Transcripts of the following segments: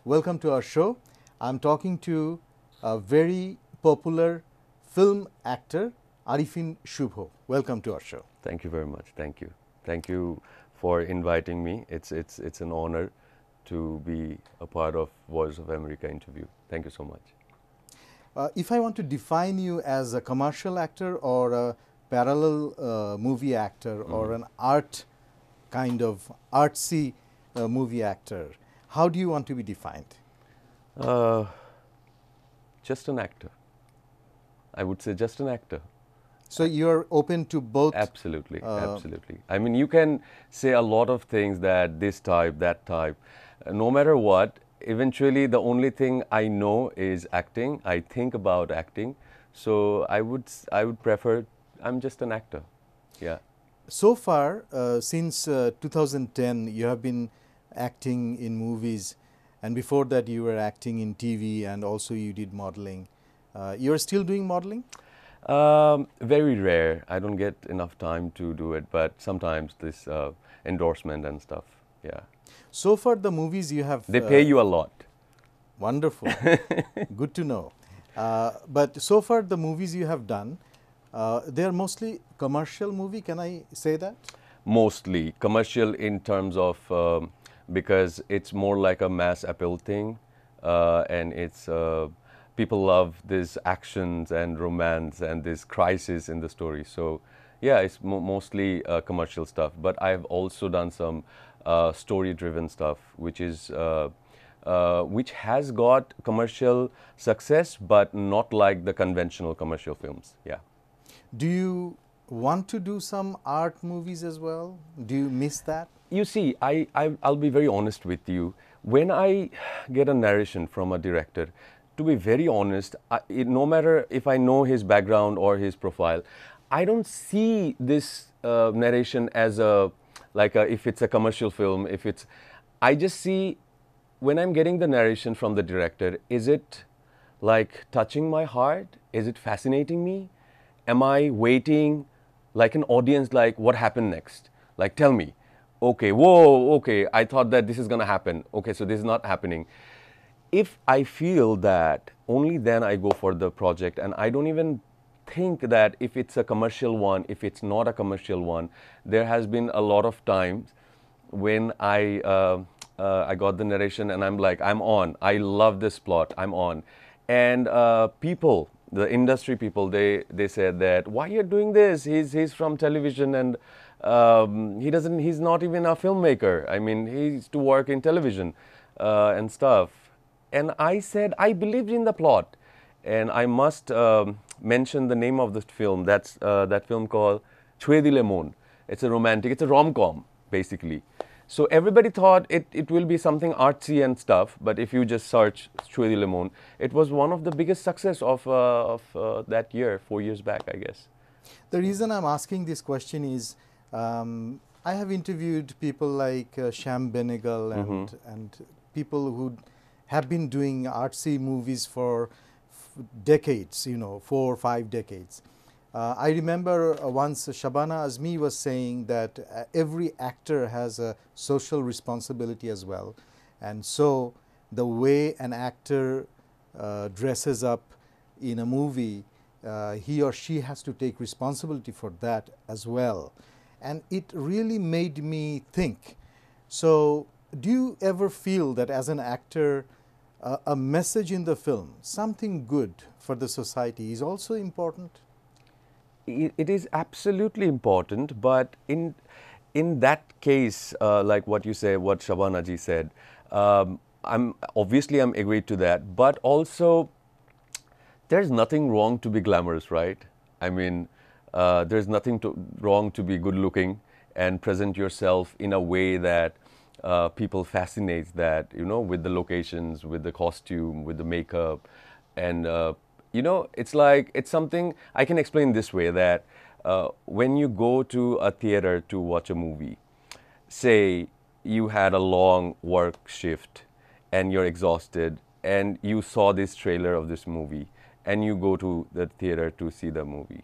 Welcome to our show. I'm talking to a very popular film actor, Arifin Shuvo. Welcome to our show. Thank you very much. Thank you. Thank you for inviting me. It's an honor to be a part of Voice of America interview. Thank you so much. If I want to define you as a commercial actor or a parallel movie actor or an art kind of artsy movie actor, how do you want to be defined? Just an actor. I would say just an actor. So you're open to both? Absolutely, absolutely. I mean, you can say a lot of things that this type, that type. No matter what, eventually the only thing I know is acting. I think about acting. So I would prefer, I'm just an actor. Yeah. So far, since 2010, you have been acting in movies, and before that you were acting in TV, and also you did modeling. You're still doing modeling? Very rare. I don't get enough time to do it, but sometimes this endorsement and stuff, yeah. So far the movies you have... They pay you a lot. Wonderful. Good to know. But so far the movies you have done, they are mostly commercial movie, can I say that? Mostly commercial in terms of, because it's more like a mass appeal thing, and it's, people love these actions and romance and this crisis in the story. So yeah, it's mostly commercial stuff, but I've also done some story-driven stuff, which is which has got commercial success, but not like the conventional commercial films. Yeah. Do you want to do some art movies as well? Do you miss that? You see, I'll be very honest with you. When I get a narration from a director, to be very honest, no matter if I know his background or his profile, I don't see this narration as if it's a commercial film, I just see, when I'm getting the narration from the director, is it like touching my heart? Is it fascinating me? Am I waiting like an audience, like what happened next? Like, tell me, okay, whoa, okay, I thought that this is gonna happen. Okay, so this is not happening. If I feel that, only then I go for the project, and I don't even think that if it's a commercial one, if it's not a commercial one. There has been a lot of times when I got the narration and I'm like, I'm on. I love this plot. I'm on. And people, the industry people, they said that, why you're doing this? He's from television, and he's not even a filmmaker. I mean, he used to work in television and stuff. And I said, I believed in the plot. And I must mention the name of the film. That's that film called Twitty Lemon. It's a romantic, it's a rom-com, basically. So everybody thought it will be something artsy and stuff, but if you just search Twitty Lemon, it was one of the biggest success of that year, 4 years back, I guess. The reason I'm asking this question is, I have interviewed people like Sham Benegal and people who have been doing artsy movies for decades, 4 or 5 decades. I remember once Shabana Azmi was saying that every actor has a social responsibility as well. And so the way an actor dresses up in a movie, he or she has to take responsibility for that as well. And it really made me think. So do you ever feel that as an actor, a message in the film, something good for the society, is also important? It is absolutely important, but in that case, like what you say, what Shabana ji said, I'm agreed to that, but also there's nothing wrong to be glamorous, right? I mean, there's nothing wrong to be good looking and present yourself in a way that people fascinates, that, with the locations, with the costume, with the makeup. And it's like, it's something I can explain this way, that when you go to a theater to watch a movie, say you had a long work shift and you're exhausted and you saw this trailer of this movie and you go to the theater to see the movie.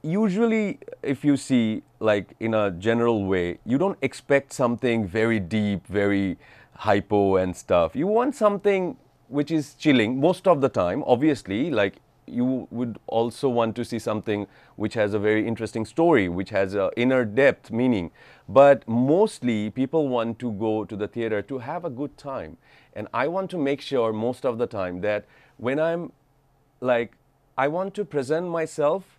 Usually, if you see, like in a general way, you don't expect something very deep, very hypo and stuff. You want something which is chilling most of the time. Obviously, like you would also want to see something which has a very interesting story, which has a inner depth, meaning. But mostly people want to go to the theater to have a good time. And I want to make sure most of the time that when I'm like, I want to present myself.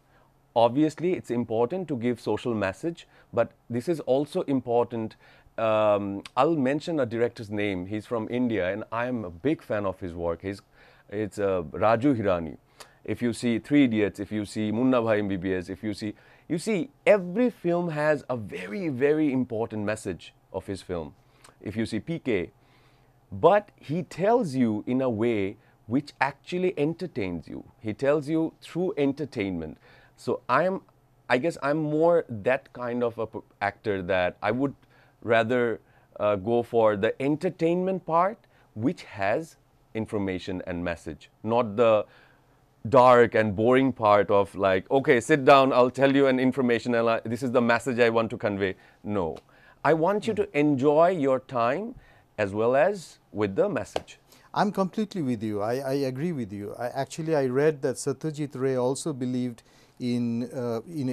Obviously, it's important to give social message, but this is also important. I'll mention a director's name. He's from India, and I am a big fan of his work. It's Raju Hirani. If you see Three Idiots, if you see Munna Bhai MBBS, if you see every film has a very, very important message of his film. If you see PK, but he tells you in a way which actually entertains you. He tells you through entertainment. So I guess I'm more that kind of a actor that I would rather go for the entertainment part, which has information and message, not the dark and boring part of like, okay, sit down, I'll tell you an information, and this is the message I want to convey. No, I want you to enjoy your time as well as with the message. I'm completely with you. I agree with you. I read that Satyajit Ray also believed in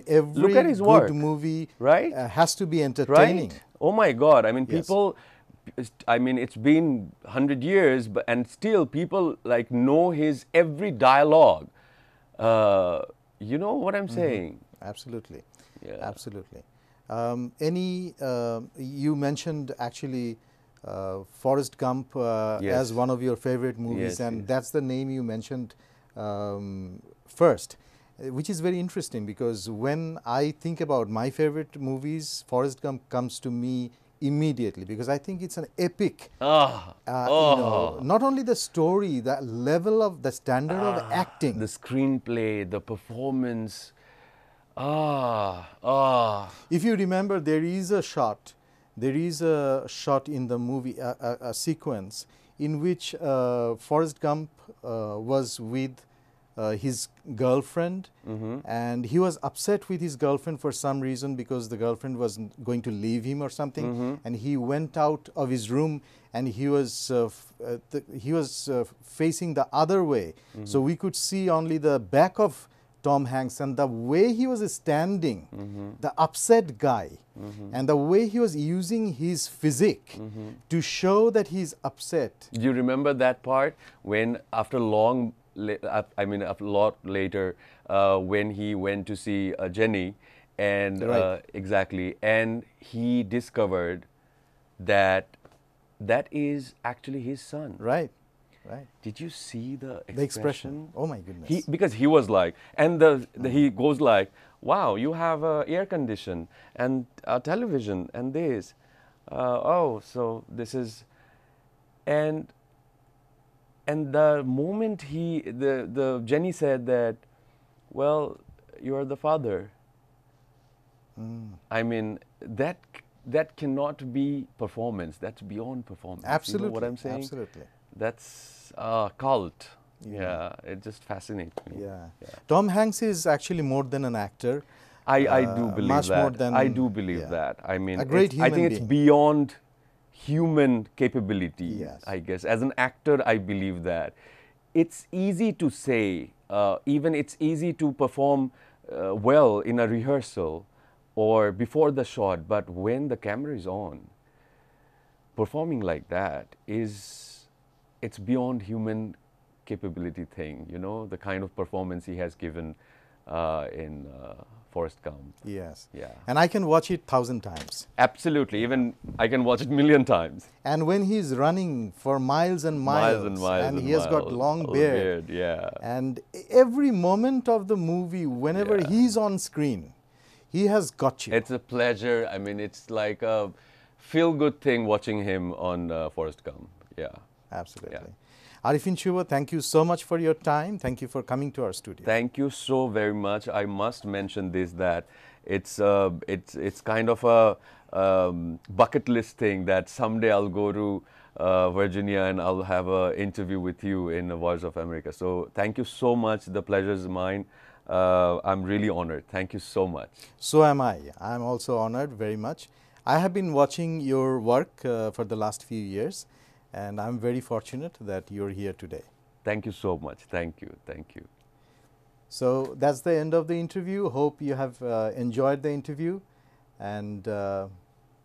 every Look at his good work, movie right? Has to be entertaining. Right? Oh my God! I mean, Yes. people. I mean, it's been 100 years, and still people like know his every dialogue. You know what I'm saying? Absolutely. Yeah. Absolutely. You mentioned actually Forrest Gump Yes. as one of your favorite movies, Yes, and yes. that's the name you mentioned first, which is very interesting because when I think about my favorite movies, Forrest Gump comes to me immediately because I think it's an epic. Ah, Not only the story, the level of the standard of acting. the screenplay, the performance. If you remember, there is a shot in the movie, a sequence in which Forrest Gump was with his girlfriend, and he was upset with his girlfriend for some reason because the girlfriend was going to leave him or something, and he went out of his room and he was facing the other way, so we could see only the back of Tom Hanks, and the way he was standing, the upset guy, and the way he was using his physique to show that he's upset. Do you remember that part when after long, I mean a lot later, when he went to see Jenny, and Right. exactly, and he discovered that that is actually his son. Right, right. Did you see the The expression. Oh my goodness. Because he was like, and he goes like, wow, you have air condition and a television and this. Oh, so this is, and the moment the Jenny said that, well, you are the father. I mean, that cannot be performance. That's beyond performance. Absolutely. You know what I'm saying? Absolutely. That's cult. Yeah, it just fascinates me. Yeah. Tom Hanks is actually more than an actor. I do believe much that. more than, I do believe yeah. that. I mean, A great I think human it's being. beyond human capability. Yes. I guess as an actor, I believe that it's easy to say. Even it's easy to perform well in a rehearsal or before the shot, but when the camera is on, performing like that it's beyond human capability thing, you know, the kind of performance he has given in Forrest Gump. Yes. Yeah. And I can watch it 1,000 times. Absolutely. Even I can watch it 1,000,000 times. And when he's running for miles and miles, and he has got long beard, yeah. and every moment of the movie, whenever he's on screen, he has got you. It's a pleasure. I mean, it's like a feel-good thing watching him on Forrest Gump. Yeah. Absolutely. Yeah. Arifin Shuvo, thank you so much for your time. Thank you for coming to our studio. Thank you so very much. I must mention this, that it's kind of a bucket list thing that someday I'll go to Virginia and I'll have an interview with you in the Voice of America. So thank you so much. The pleasure is mine. I'm really honored. Thank you so much. So am I. I'm also honored very much. I have been watching your work for the last few years, and I'm very fortunate that you're here today. Thank you so much. Thank you. Thank you. So that's the end of the interview. Hope you have enjoyed the interview, and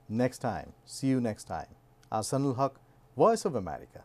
next time, see you next time. Ahsanul Haq, Voice of America.